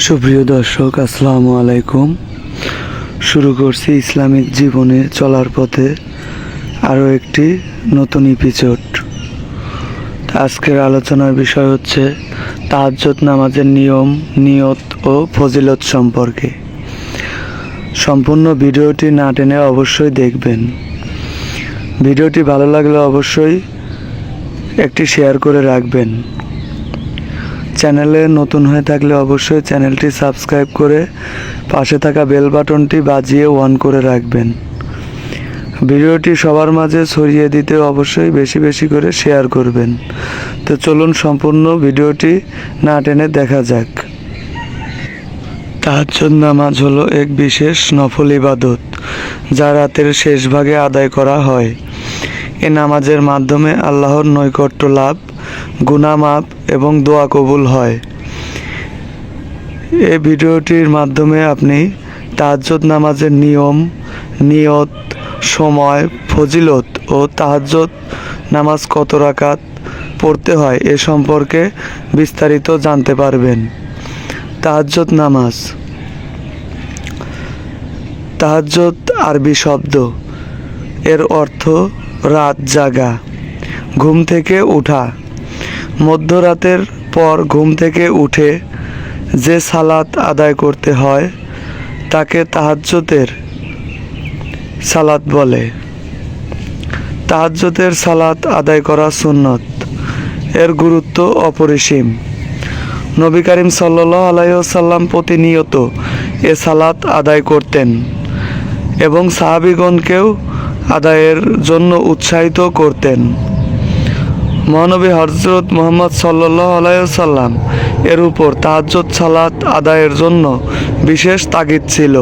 সুপ্রিয় দর্শক, আসসালামু আলাইকুম। শুরু করছি ইসলামিক জীবনে চলার পথে আরও একটি নতুন এপিসোড। আজকের আলোচনার বিষয় হচ্ছে তাহাজ্জুদ নামাজের নিয়ম, নিয়ত ও ফজিলত সম্পর্কে। সম্পূর্ণ ভিডিওটি না টেনে অবশ্যই দেখবেন। ভিডিওটি ভালো লাগলে অবশ্যই একটি শেয়ার করে রাখবেন। চ্যানেলে নতুন হয়ে থাকলে অবশ্যই চ্যানেলটি সাবস্ক্রাইব করে পাশে থাকা বেল বাটনটি বাজিয়ে অন করে রাখবেন। ভিডিওটি সবার মাঝে ছড়িয়ে দিতে অবশ্যই বেশি বেশি করে শেয়ার করবেন। তো চলুন সম্পূর্ণ ভিডিওটি না টেনে দেখা যাক। তাহাজ্জুদ নামাজ হলো এক বিশেষ নফল ইবাদত যা রাতের শেষ ভাগে আদায় করা হয়। এ নামাজের মাধ্যমে আল্লাহর নৈকট্য লাভ, গুনাহ মাফ এবং দোয়া কবুল হয়। এই ভিডিওটির মাধ্যমে আপনি তাহাজ্জুদ নামাজের নিয়ম, নিয়ত, সময়, ফজিলত ও তাহাজ্জুদ নামাজ কত রাকাত পড়তে হয় এ সম্পর্কে বিস্তারিত জানতে পারবেন। তাহাজ্জুদ নামাজ। তাহাজ্জুদ আরবি শব্দ, এর অর্থ রাত জাগা, ঘুম থেকে ওঠা। মধ্যরাতের পর ঘুম থেকে উঠে যে সালাত আদায় করতে হয় তাকে তাহাজ্জুদের সালাত বলে। তাহাজ্জুদের সালাত আদায় করা সুন্নত। এর গুরুত্ব অপরিসীম। নবী করিম সাল্লাল্লাহু আলাইহি ওয়াসাল্লাম প্রতিনিয়ত এ সালাত আদায় করতেন এবং সাহাবীগণকেও আদায়ের জন্য উৎসাহিত করতেন। মহানবী হযরত মুহাম্মদ সাল্লাল্লাহু আলাইহি ওয়াসাল্লাম এর উপর তাহাজ্জুদ সালাত আদায়ের জন্য বিশেষ তাগিদ ছিল।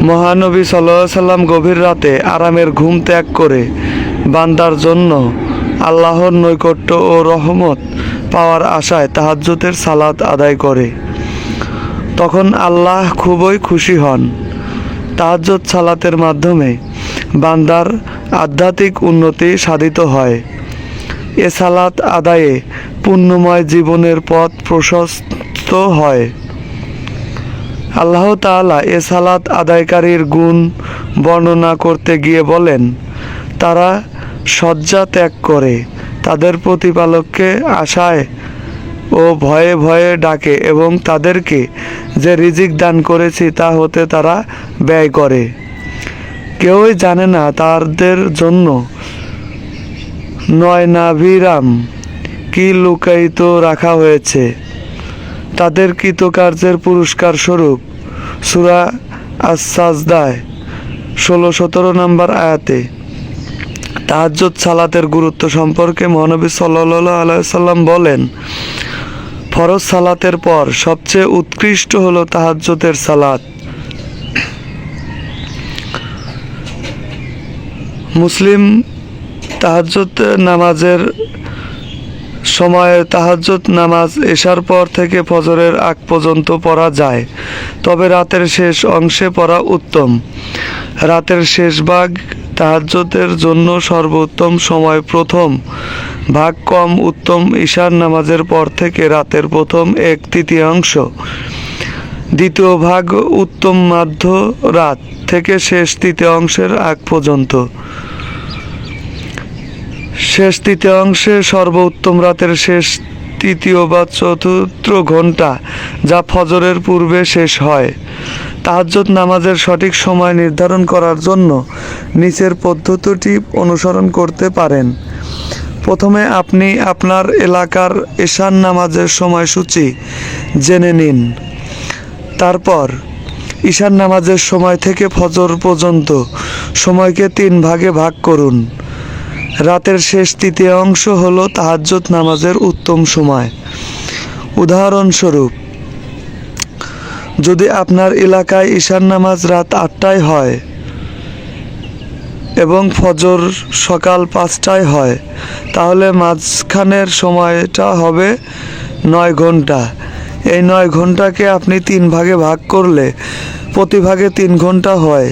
মহানবী সাল্লাল্লাহু আলাইহি ওয়াসাল্লাম গভীর রাতে আরামের ঘুম ত্যাগ করে বান্দার জন্য আল্লাহর নৈকট্য ও রহমত পাওয়ার আশায় তাহাজ্জুদের সালাত আদায় করে। তখন আল্লাহ খুবই খুশি হন। তাহাজ্জুদ সালাতের মাধ্যমে বান্দার আধ্যাত্মিক উন্নতি সাধিত হয়। এ সালাত আদায়ে পুণ্যময় জীবনের পথ প্রশস্ত হয়। আল্লাহ তাআলা এ সালাত আদায়কারীর গুণ বর্ণনা করতে গিয়ে বলেন, তারা শয্যা ত্যাগ করে তাদের প্রতিপালককে আশায় ও ভয়ে ভয়ে ডাকে এবং তাদেরকে যে রিজিক দান করেছি তা হতে তারা ব্যয় করে। কেউই জানে না তাদের জন্য নয়নাভিরাম কি লুকায়িত রাখা হয়েছে। তাদের কৃতকার্যের পুরস্কার স্বরূপ সূরা আস-সাজদায় 16-17 নম্বর আয়াতে তাহাজ্জুদ সালাতের গুরুত্ব সম্পর্কে মহানবী সাল্লাল্লাহু আলাইহি ওয়াসাল্লাম বলেন, ফরজ সালাতের পর সবচেয়ে উৎকৃষ্ট হলো তাহাজ্জুদের সালাত। মুসলিম তাহাজ্জুদ নামাজের সময়ে তাহাজ্জুদ নামাজ এশার পর থেকে ফজরের আগ পর্যন্ত পড়া যায়, তবে রাতের শেষ অংশে পড়া উত্তম। রাতের শেষ ভাগ তাহাজ্জুদের জন্য সর্বোত্তম সময়। প্রথম ভাগ কম উত্তম ঈশার নামাজের পর থেকে রাতের প্রথম 1/3 দ্বিতীয় ভাগ উত্তম মাধ্য রাত থেকে শেষ তৃতীয়াংশের আগ পর্যন্ত। শেষ তৃতীয়াংশে সর্বোত্তম রাতের শেষ তৃতীয় বা চতুর্থ ঘন্টা, যা ফজরের পূর্বে শেষ হয়। তাহাজ্জুদ নামাজের সঠিক সময় নির্ধারণ করার জন্য নিচের পদ্ধতিটি অনুসরণ করতে পারেন। প্রথমে আপনি আপনার এলাকার এশার নামাজের সময়সূচি জেনে নিন। তারপর ঈশার নামাজের সময় থেকে ফজর পর্যন্ত সময়কে 3 ভাগে ভাগ করুন। রাতের শেষ তৃতীয়াংশ হলো তাহাজ্জুদ নামাজের উত্তম সময়। উদাহরণস্বরূপ, যদি আপনার এলাকায় ঈশার নামাজ রাত 8টায় হয় এবং ফজর সকাল 5টায় হয়, তাহলে মাঝখানের সময়টা হবে 9 ঘন্টা। এই 9 ঘন্টাকে আপনি 3 ভাগে ভাগ করলে প্রতি ভাগে 3 ঘন্টা হয়।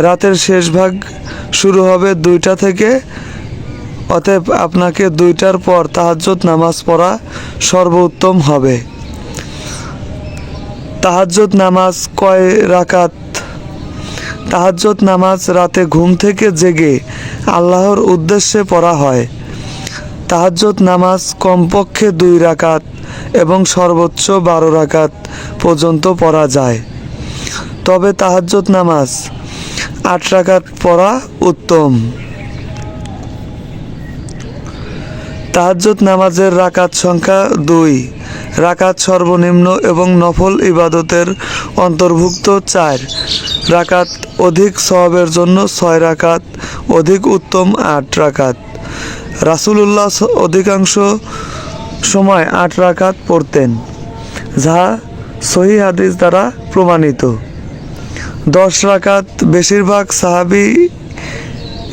রাতের শেষ ভাগ শুরু হবে 2টা থেকে। অতএব আপনাকে 2টার পর তাহাজ্জুদ নামাজ পড়া সর্বোত্তম হবে। তাহাজ্জুদ নামাজ কয় রাকাত? তাহাজ্জুদ নামাজ রাতে ঘুম থেকে জেগে আল্লাহর উদ্দেশ্যে পড়া হয়। তাহাজ্জুদ নামাজ কমপক্ষে 2 রাকাত এবং সর্বোচ্চ 12 রাকাত পর্যন্ত পড়া যায়। তবে তাহাজ্জুদ নামাজ 8 রাকাত পড়া উত্তম। তাহাজ্জুদ নামাজের রাকাত সংখ্যা 2 রাকাত সর্বনিম্ন এবং নফল ইবাদতের অন্তর্ভুক্ত 4 রাকাত, অধিক সওয়াবের জন্য 6 রাকাত, অধিক উত্তম 8 রাকাত। রাসূলুল্লাহ অধিকাংশ সময় 8 রাকাত পড়তেন, যা সহিহ হাদিস দ্বারা প্রমাণিত। 10 রাকাত বেশিরভাগ সাহাবী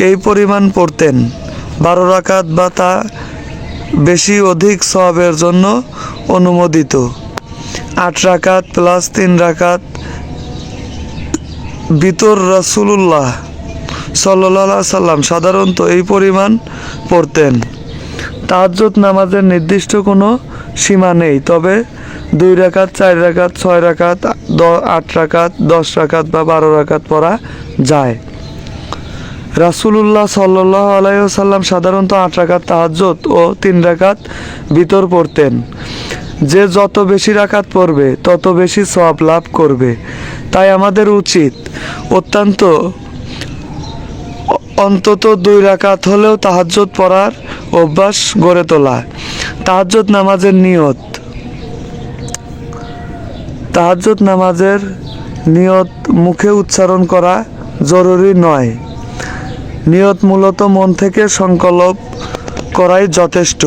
এই পরিমাণ পড়তেন। 12 রাকাত বা তা বেশি অধিক সওয়াবের জন্য অনুমোদিত। 8 রাকাত প্লাস 3 রাকাত বিতর রাসূলুল্লাহ সাল্লাল্লাহু আলাইহি সাল্লাম সাধারণত এই পরিমাণ পড়তেন। তাহাজ্জুদ নামাজের নির্দিষ্ট কোনো সীমা নেই, তবে 2 রাকাত, 4 রাকাত, 6 রাকাত, 8 রাকাত, 10 রাকাত বা 12 রাকাত পড়া যায়। রাসূলুল্লাহ সাল্লাল্লাহু আলাইহি ওয়াসাল্লাম সাধারণত 8 রাকাত তাহাজ্জুদ ও 3 রাকাত বিতর পড়তেন। যে যত বেশি রাকাত পড়বে তত বেশি সওয়াব লাভ করবে। তাই আমাদের উচিত অন্তত 2 রাকাত হলেও তাহাজ্জুদ পড়ার অভ্যাস গড়ে তোলা। তাহাজ্জুদ নামাজের নিয়ত। তাহাজ্জুদ নামাজের নিয়ত মুখে উচ্চারণ করা জরুরি নয়। নিয়ত মূলত মন থেকে সংকল্প করাই যথেষ্ট।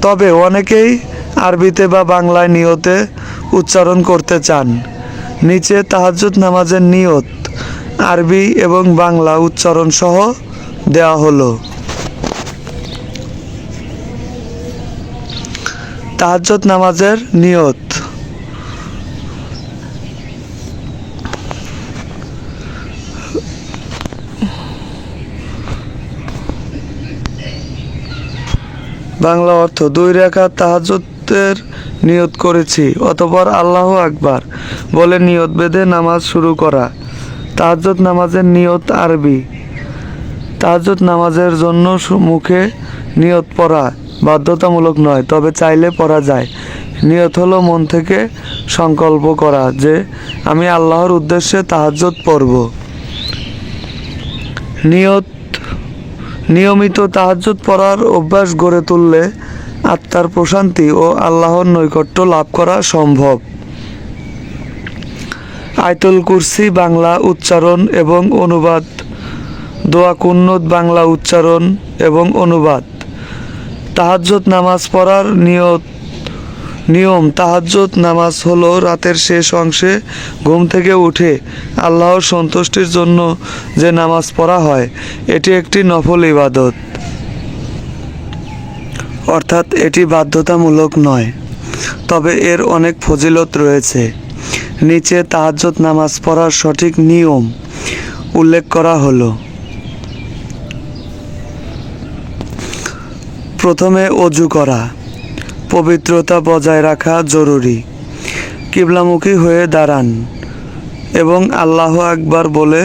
তবে অনেকেই আরবিতে বা বাংলায় নিয়তে উচ্চারণ করতে চান। নিচে তাহাজ্জুদ নামাজের নিয়ত আরবি এবং বাংলা উচ্চারণ সহ দেওয়া হলো। তাহাজ্জুদ নামাজের নিয়ত। বাংলা অর্থ: 2 রাকাত তাহাজ্জুদের নিয়ত করেছি, অতঃপর আল্লাহু আকবার বলে নিয়ত বেঁধে নামাজ শুরু করা। তাহাজ্জুদ নামাজের নিয়ত আরবি। তাহাজ্জুদ নামাজের জন্য মুখে নিয়ত পড়া বাধ্যতামূলক নয়, তবে চাইলে পড়া যায়। নিয়ত হলো মন থেকে সংকল্প করা যে আমি আল্লাহর উদ্দেশ্যে তাহাজ্জুদ পড়ব। নিয়মিত তাহাজ্জুদ পড়ার অভ্যাস গড়ে তুললে আত্মার প্রশান্তি ও আল্লাহর নৈকট্য লাভ করা সম্ভব। আয়াতুল কুরসি বাংলা উচ্চারণ এবং অনুবাদ। দোয়া কুন্নুত বাংলা উচ্চারণ এবং অনুবাদ। তাহাজ্জুদ নামাজ পড়ার নিয়ম। তাহাজ্জুদ নামাজ হলো রাতের শেষ অংশে ঘুম থেকে উঠে আল্লাহর সন্তুষ্টির জন্য যে নামাজ পড়া হয়। এটি একটি নফল ইবাদত, অর্থাৎ এটি বাধ্যতামূলক নয়, তবে এর অনেক ফজিলত রয়েছে। নিচে তাহাজ্জুদ নামাজ পড়ার সঠিক নিয়ম উল্লেখ করা হলো। প্রথমে ওযু করা। পবিত্রতা বজায় রাখা জরুরি। কিবলামুখী হয়ে দাঁড়ান এবং আল্লাহু আকবার বলে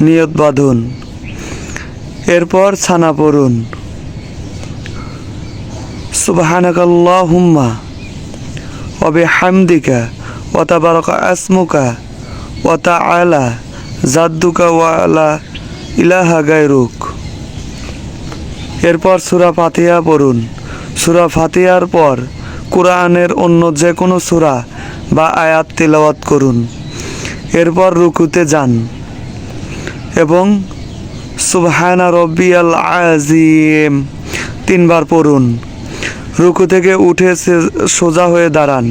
নিয়ত বাঁধুন। এরপর ছানা পড়ুন। সুবহানাকাল্লাহুম্মা ওয়া বিহামদিকা ওয়া তাবারাকা আসমুকা ওয়া তাআলা জাদ্দুকা ওয়া লা ইলাহা গায়রুক। এরপর সূরা ফাতিহা পড়ুন। সূরা ফাতিহার পর কুরআনের অন্য যে কোনো সূরা বা আয়াত তিলাওয়াত করুন। এরপর রুকুতে যান এবং সুবহানা রব্বিয়াল আযীম 3 বার পড়ুন। রুকু থেকে উঠে সোজা হয়ে দাঁড়ান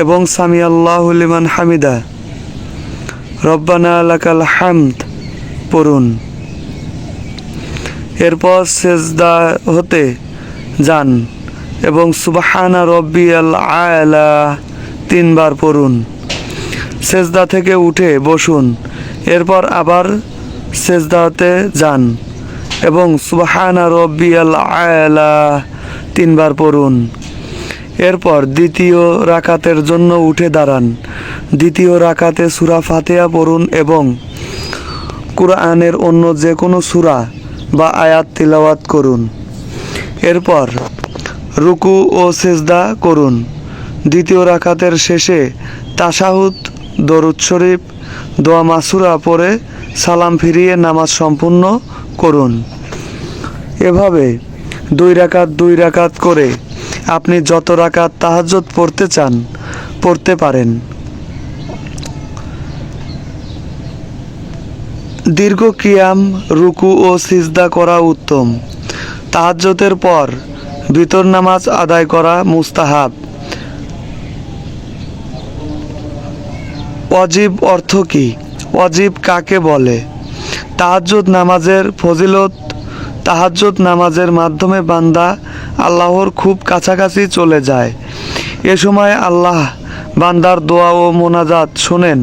এবং সামি আল্লাহু লিমান হামিদা রব্বানা লাকাল হামদ পড়ুন। এরপর সেজদা হতে যান এবং সুবহানা রব্বিয়াল আ'লা 3 বার পড়ুন। সেজদা থেকে উঠে বসুন। এরপর আবার সেজদাতে যান এবং সুবহানা রব্বিয়াল আ'লা 3 বার পড়ুন। এরপর দ্বিতীয় রাকাতের জন্য উঠে দাঁড়ান। দ্বিতীয় রাকাতে সূরা ফাতিহা পড়ুন এবং কুরআনের অন্য যে কোনো সূরা বা আয়াত তিলাওয়াত করুন। এরপর রুকু ও সিজদা করুন। দ্বিতীয় রাকাতের শেষে তাশাহুদ, দরুদ শরীফ, দোয়া মাসুরা পড়ে সালাম ফিরিয়ে নামাজ সম্পূর্ণ করুন। এভাবে 2 রাকাত করে আপনি যত রাকাত তাহাজ্জুদ পড়তে চান পড়তে পারেন। দীর্ঘ কিয়াম, রুকু ও সিজদা করা উত্তম। তাহাজ্জুদের পর ভিতর নামাজ আদায় করা মুস্তাহাব। ওয়াজিব অর্থ কি? ওয়াজিব কাকে বলে? তাহাজ্জুদ নামাজের ফজিলত। তাহাজ্জুদ নামাজের মাধ্যমে বান্দা আল্লাহর খুব কাছাকাছি চলে যায়। এ সময় আল্লাহ বান্দার দোয়া ও মোনাজাত শোনেন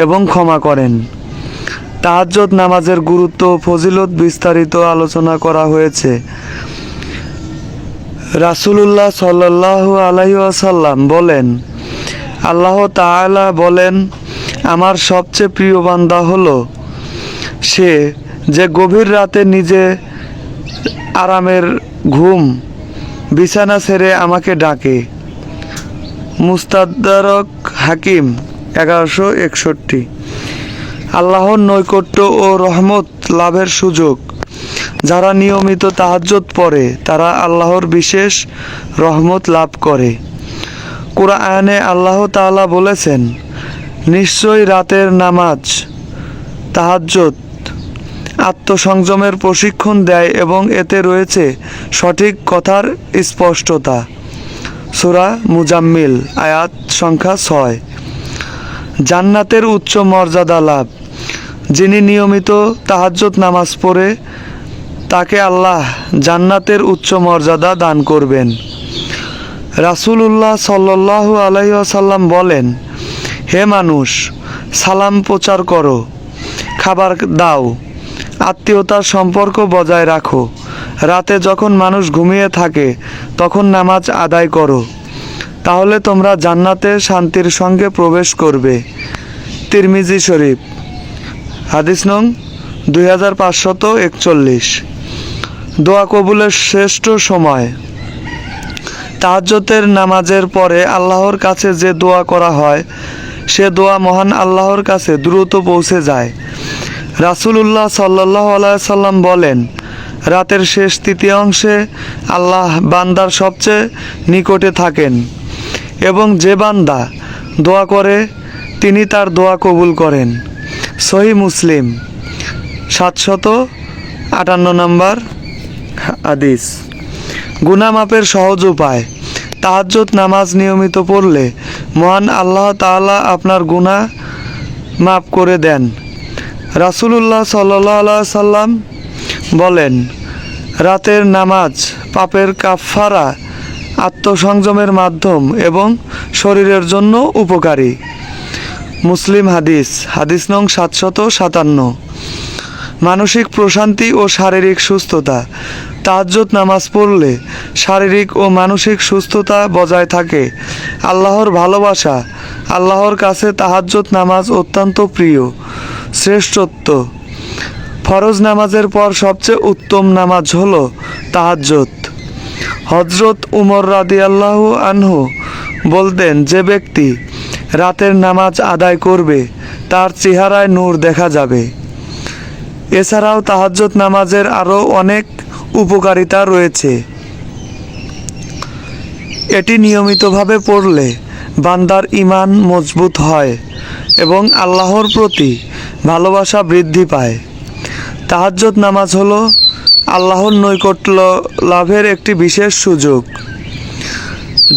এবং ক্ষমা করেন। তাহাজ্জুদ নামাজের গুরুত্ব ও ফজিলত বিস্তারিত আলোচনা করা হয়েছে। রাসূলুল্লাহ সাল্লাল্লাহু আলাইহি ওয়াসাল্লাম বলেন, আল্লাহ তাআলা বলেন, আমার সবচেয়ে প্রিয় বান্দা হলো সে যে গভীর রাতে নিজে আরামের ঘুম বিছানা ছেড়ে আমাকে ডাকে। মুস্তাদরাক হাকিম 1161। আল্লাহর নৈকট্য ও রহমত লাভের সুযোগ। যারা নিয়মিত তাহাজ্জুদ পড়ে তারা আল্লাহর বিশেষ রহমত লাভ করে। কুরআনে আল্লাহ তাআলা বলেছেন, নিশ্চয়ই রাতের নামাজ তাহাজ্জুদ আত্মসংযমের প্রশিক্ষণ দেয় এবং এতে রয়েছে সঠিক কথার স্পষ্টতা। সূরা মুজাম্মিল আয়াত সংখ্যা 6। জান্নাতের উচ্চ মর্যাদা লাভ। যিনি নিয়মিত তাহাজ্জুদ নামাজ পড়ে তাকে আল্লাহ জান্নাতের উচ্চ মর্যাদা দান করবেন। রাসূলুল্লাহ সাল্লাল্লাহু আলাইহি ওয়াসাল্লাম বলেন, হে মানুষ, সালাম প্রচার করো, খাবার দাও, আত্মীয়তার সম্পর্ক বজায় রাখো। রাতে যখন মানুষ ঘুমিয়ে থাকে তখন নামাজ আদায় করো, তাহলে তোমরা জান্নাতে শান্তির সঙ্গে প্রবেশ করবে। তিরমিজি শরীফ, হাদিস নং 2541। দোয়া কবুলের শ্রেষ্ঠ সময়। তাহাজ্জুদের নামাজের পরে আল্লাহর কাছে যে দোয়া করা হয় সে দোয়া মহান আল্লাহর কাছে দ্রুত পৌঁছে যায়। রাসূলুল্লাহ সাল্লাল্লাহু আলাইহি সাল্লাম বলেন, রাতের শেষ তৃতীয়াংশে আল্লাহ বান্দার সবচেয়ে নিকটে থাকেন এবং যে বান্দা দোয়া করে তিনি তার দোয়া কবুল করেন। সহিহ মুসলিম 758 নম্বর হাদিস। গুনাহ মাপের সহজ উপায়। তাহাজ্জুদ নামাজ নিয়মিত পড়লে মহান আল্লাহ তাআলা আপনার গুনাহ মাফ করে দেন। রাসূলুল্লাহ সাল্লাল্লাহু আলাইহি সাল্লাম বলেন, রাতের নামাজ পাপের কাফফারা, আত্মসংযমের মাধ্যম এবং শরীরের জন্য উপকারী। মুসলিম হাদিস, হাদিস নং 757। মানসিক প্রশান্তি ও শারীরিক সুস্থতা। তাহাজ্জুদ নামাজ পড়লে শারীরিক ও মানসিক সুস্থতা বজায় থাকে। আল্লাহর ভালোবাসা। আল্লাহর কাছে তাহাজ্জুদ নামাজ অত্যন্ত প্রিয়। শ্রেষ্ঠত্ব। ফরজ নামাজের পর সবচেয়ে উত্তম নামাজ হলো তাহাজ্জুদ। হযরত উমর রাদিয়াল্লাহু আনহু বলতেন, যে ব্যক্তি রাতের নামাজ আদায় করবে তার চেহারায় নূর দেখা যাবে। এছাড়াও তাহাজ্জুদ নামাজের আরও অনেক উপকারিতা রয়েছে। এটি নিয়মিতভাবে পড়লে বান্দার ঈমান মজবুত হয় এবং আল্লাহর প্রতি ভালোবাসা বৃদ্ধি পায়। তাহাজ্জুদ নামাজ হলো আল্লাহর নৈকট্য লাভের একটি বিশেষ সুযোগ,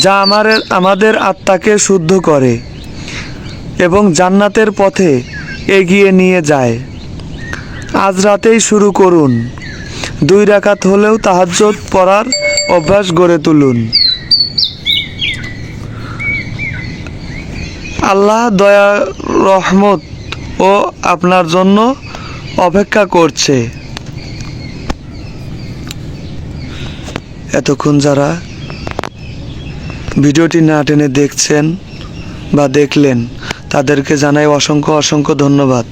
যা আমাদের আত্মাকে শুদ্ধ করে এবং জান্নাতের পথে এগিয়ে নিয়ে যায়। আজ রাতেই শুরু করুন। 2 রাকাত হলেও তাহাজ্জুদ পড়ার অভ্যাস গড়ে তুলুন। আল্লাহ দয়া রহমত ও আপনার জন্য অপেক্ষা করছে। এতক্ষণ যারা ভিডিওটি না টেনে দেখছেন বা দেখলেন তাদেরকে জানাই অসংখ্য অসংখ্য ধন্যবাদ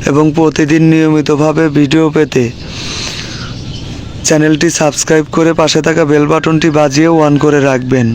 এবং প্রতিদিন নিয়মিতভাবে ভিডিও পেতে চ্যানেলটি সাবস্ক্রাইব করে পাশে থাকা বেল বাটনটি বাজিয়ে অন করে রাখবেন।